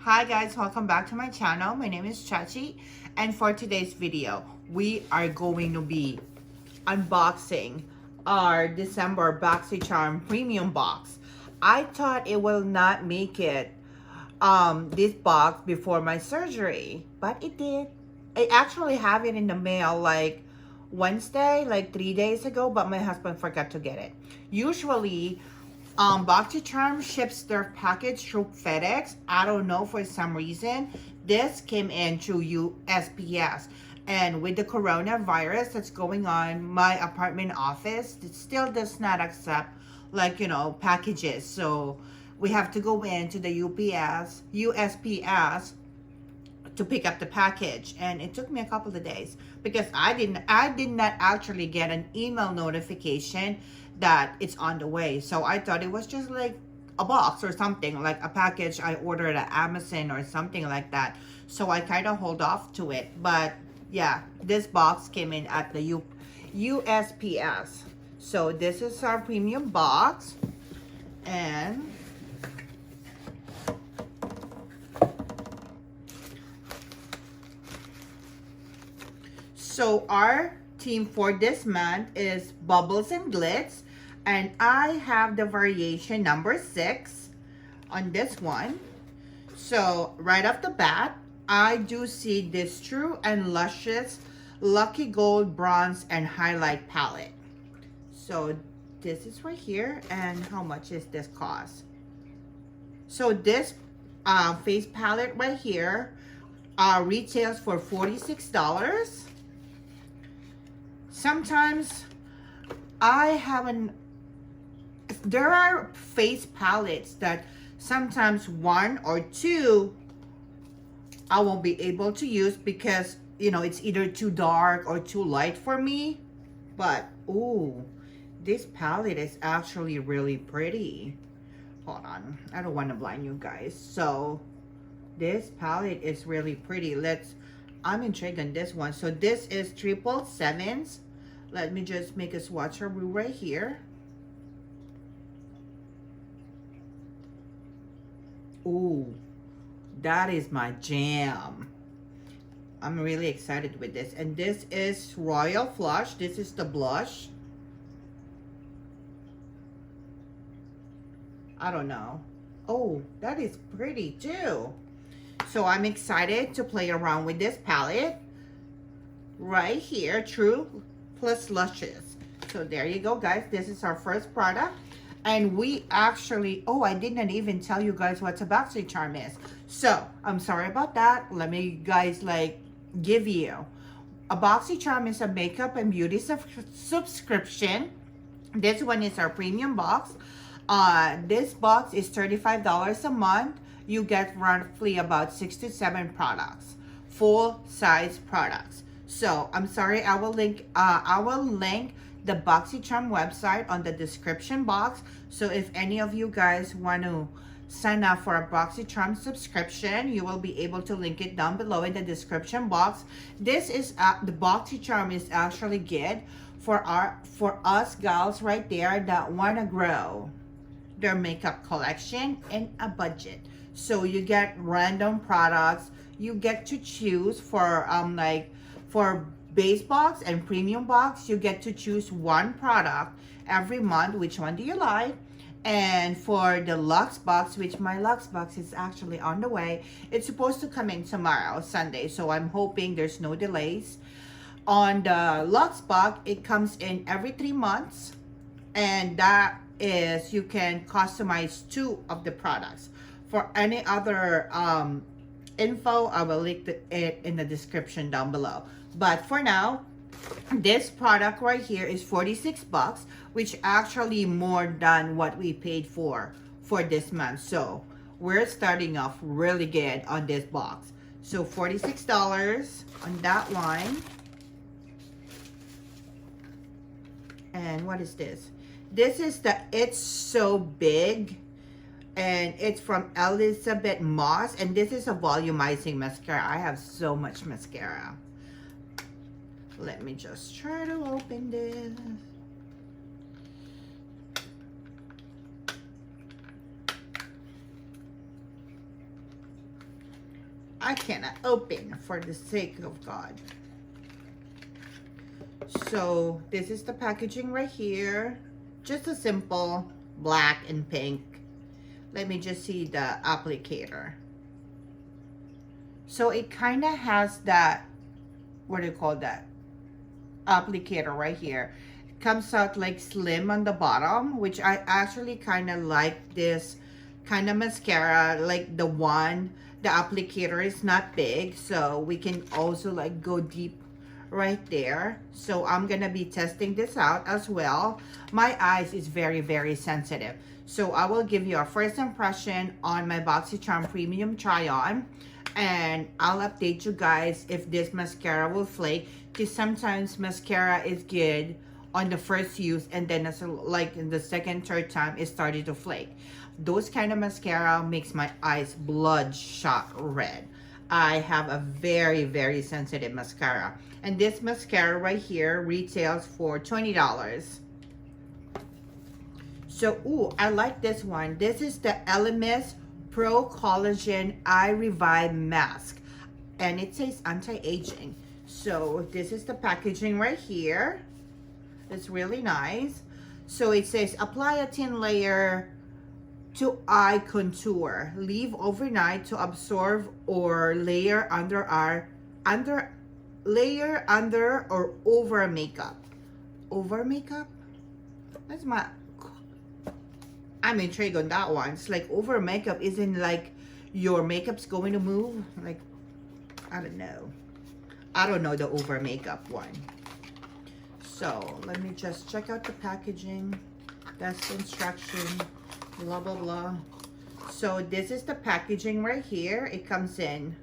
Hi guys, welcome back to my channel. My name is Chachi, and for today's video we are going to be unboxing our December Boxycharm premium box. I thought it will not make it this box before my surgery, but it did. I actually have it in the mail like Wednesday, like 3 days ago, but my husband forgot to get it. Usually Boxycharm ships their package through FedEx. I don't know, for some reason this came in through USPS, and with the coronavirus that's going on, my apartment office, it still does not accept, like, you know, packages. So we have to go into the USPS to pick up the package, and it took me a couple of days because I did not actually get an email notification that it's on the way. So I thought it was just like a box or something, like a package I ordered at Amazon or something like that. So I kind of hold off to it. But yeah, this box came in at the USPS. So this is our premium box, and so our theme for this month is bubbles and glitz, and I have the variation number 6 on this one. So right off the bat, I do see this True and Luscious Lucky Gold Bronze and Highlight Palette. So this is right here, and how much is this cost? So this face palette right here retails for $46. Sometimes there are face palettes that sometimes 1 or 2 I won't be able to use because, you know, it's either too dark or too light for me. But ooh, this palette is actually really pretty. Hold on, I don't want to blind you guys. So this palette is really pretty. I'm intrigued on this one. So this is 777s. Let me just make a swatch review right here. Ooh, that is my jam. I'm really excited with this. And this is Royal Flush. This is the blush. I don't know. Oh, that is pretty too. So I'm excited to play around with this palette right here, true+luscious. So there you go, guys. This is our first product, and we actually, oh, I didn't even tell you guys what a Boxycharm is. So I'm sorry about that. Let me guys give you a Boxycharm is a makeup and beauty subscription. This one is our premium box. This box is $35 a month. You get roughly about 6 to 7 products, full size products. So I'm sorry, I will link the Boxycharm website on the description box. So if any of you guys want to sign up for a Boxycharm subscription, you will be able to link it down below in the description box. This is the Boxycharm is actually good for us gals right there that want to grow their makeup collection in a budget. So you get random products. You get to choose for for base box and premium box. You get to choose one product every month. Which one do you like? And for the Luxe box, which my Luxe box is actually on the way. It's supposed to come in tomorrow, Sunday. So I'm hoping there's no delays. On the Luxe box, it comes in every 3 months, and that is you can customize 2 of the products. For any other info, I will link it in the description down below. But for now, this product right here is $46, which actually more than what we paid for this month. So we're starting off really good on this box. So $46 on that one. And what is this? This is the It's So Big, and it's from Elizabeth Moss, and this is a volumizing mascara. I have so much mascara. Let me just try to open this. I cannot open for the sake of God. So this is the packaging right here. Just a simple black and pink. Let me just see the applicator. So it kind of has that, what do you call that? Applicator right here. It comes out like slim on the bottom, which I actually kind of like this kind of mascara, like the applicator is not big, so we can also like go deep right there. So I'm gonna be testing this out as well. My eyes is very, very sensitive. So I will give you a first impression on my Boxycharm Premium Try-On, and I'll update you guys if this mascara will flake, because sometimes mascara is good on the first use and then it's like in the second, third time it started to flake. Those kind of mascara makes my eyes bloodshot red. I have a very, very sensitive mascara. And this mascara right here retails for $20. So, ooh, I like this one. This is the Elemis Pro-Collagen Eye Revive Mask. And it says anti-aging. So, this is the packaging right here. It's really nice. So, it says, apply a thin layer to eye contour. Leave overnight to absorb or layer under or over makeup. Over makeup? That's my... I'm intrigued on that one. It's like over makeup isn't like your makeup's going to move. Like, I don't know. I don't know the over makeup one. So, let me just check out the packaging. That's the instruction. Blah, blah, blah. So, this is the packaging right here. It comes in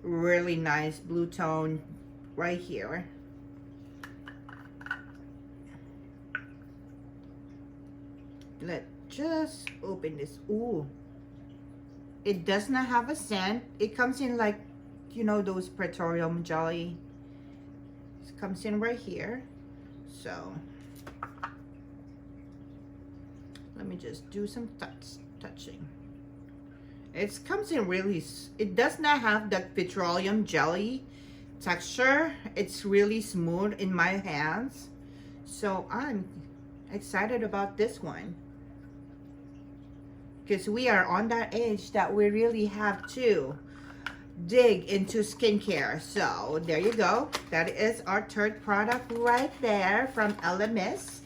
really nice blue tone right here. Let's just open this. Ooh, it does not have a scent. It comes in like, you know, those petroleum jelly. It comes in right here. So let me just do some touching. It comes in really, it does not have that petroleum jelly texture. It's really smooth in my hands. So I'm excited about this one, because we are on that age that we really have to dig into skincare. So there you go. That is our third product right there from Elemis.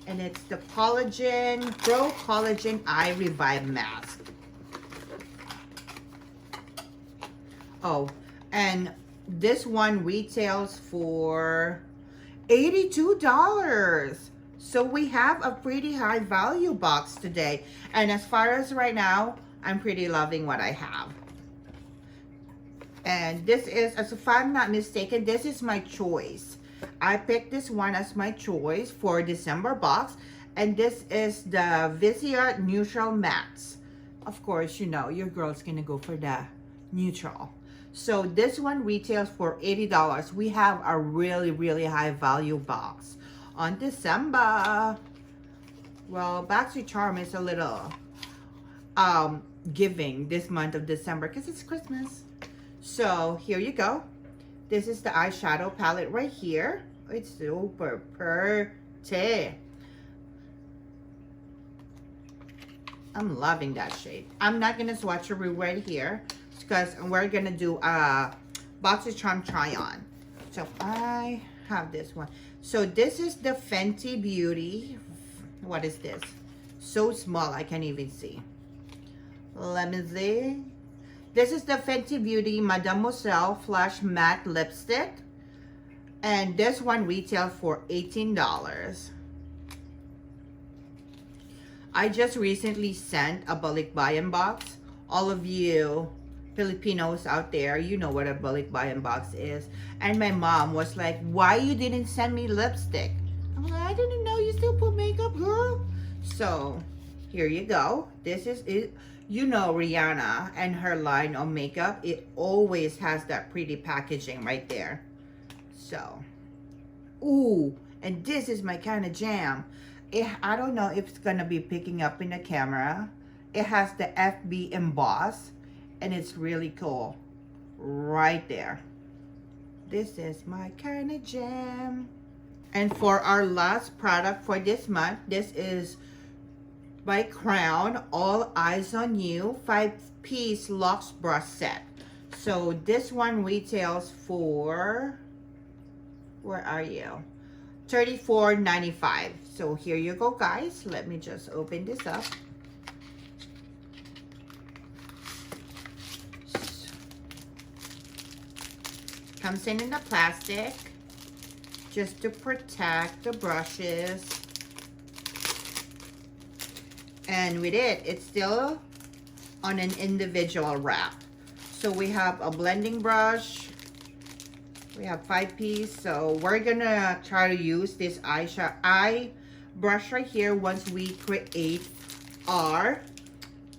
And it's the Collagen, Pro-Collagen Eye Revive Mask. Oh, and this one retails for $82. So we have a pretty high value box today. And as far as right now, I'm pretty loving what I have. And this is, as if I'm not mistaken, this is my choice. I picked this one as my choice for December box. And this is the Viseart Neutral Mattes. Of course, you know, your girl's gonna go for the neutral. So this one retails for $80. We have a really, really high value box on December. Well, Boxycharm is a little giving this month of December because it's Christmas. So here you go. This is the eyeshadow palette right here. It's super pretty. I'm loving that shade. I'm not gonna swatch it right here because we're gonna do a Boxycharm try on. So I have this one. So this is the Fenty Beauty. What is this? So small I can't even see. Let me see. This is the Fenty Beauty Mattemoiselle Flash Matte Lipstick. And this one retails for $18. I just recently sent a balikbayan box. All of you Filipinos out there, you know what a balikbayan box is. And my mom was like, why you didn't send me lipstick? I'm like, I didn't know you still put makeup, girl. So here you go. This is it. You know Rihanna and her line of makeup, it always has that pretty packaging right there. So, ooh, and this is my kind of jam. I don't know if it's gonna be picking up in the camera. It has the FB emboss, and it's really cool. right there. This is my kind of gem. And for our last product for this month, this is by Crown, All Eyes on You 5-piece Luxe brush set. So this one retails for, where are you? $34.95. So here you go, guys. Let me just open this up. Comes in the plastic just to protect the brushes. And with it, it's still on an individual wrap. So we have a blending brush. We have 5-piece. So we're gonna try to use this eye brush right here once we create our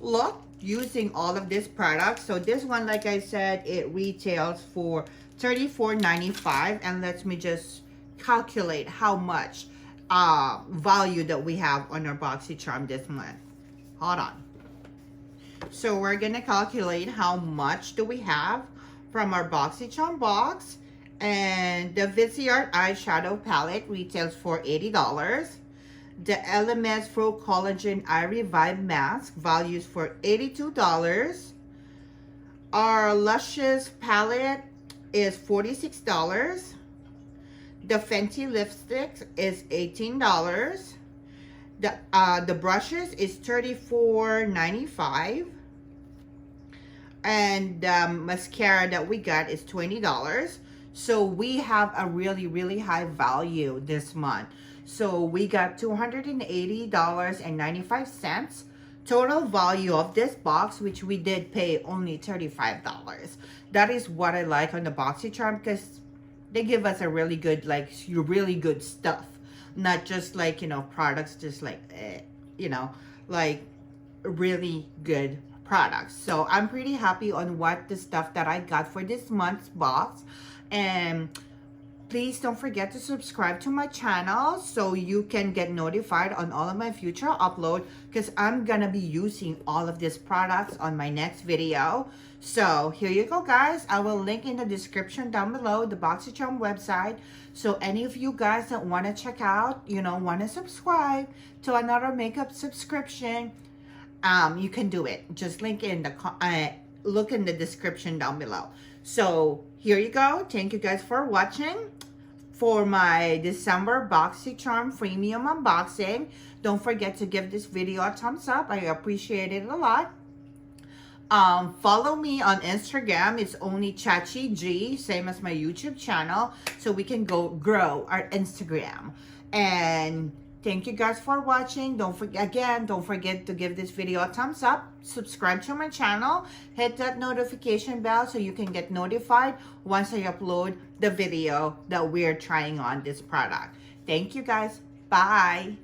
look using all of this product. So this one, like I said, it retails for $34.95. And let me just calculate how much value that we have on our Boxycharm this month. Hold on. So we're gonna calculate how much do we have from our Boxycharm box. And the Viseart eyeshadow palette retails for $80. The Elemis pro-collagen eye revive mask values for $82. Our Luscious palette is $46. The Fenty lipstick is $18. The brushes is $34.95. And the mascara that we got is $20. So we have a really high value this month. So we got $280.95 total value of this box, which we did pay only $35. That is what I like on the Boxycharm, because they give us a really good, like, really good stuff. Not just like, you know, products just like, you know, like really good products. So I'm pretty happy on what the stuff that I got for this month's box. And please don't forget to subscribe to my channel so you can get notified on all of my future upload, because I'm gonna be using all of these products on my next video. So here you go, guys. I will link in the description down below the Boxycharm website. So any of you guys that want to check out, you know, want to subscribe to another makeup subscription, you can do it. Just link in the look in the description down below. So here you go. Thank you guys for watching for my December Boxycharm premium unboxing. Don't forget to give this video a thumbs up. I appreciate it a lot. Follow me on Instagram. It's only Chachi G, same as my YouTube channel, so we can go grow our Instagram. And thank you guys for watching. Don't forget to give this video a thumbs up, subscribe to my channel, hit that notification bell so you can get notified once I upload the video that we're trying on this product. Thank you guys. Bye.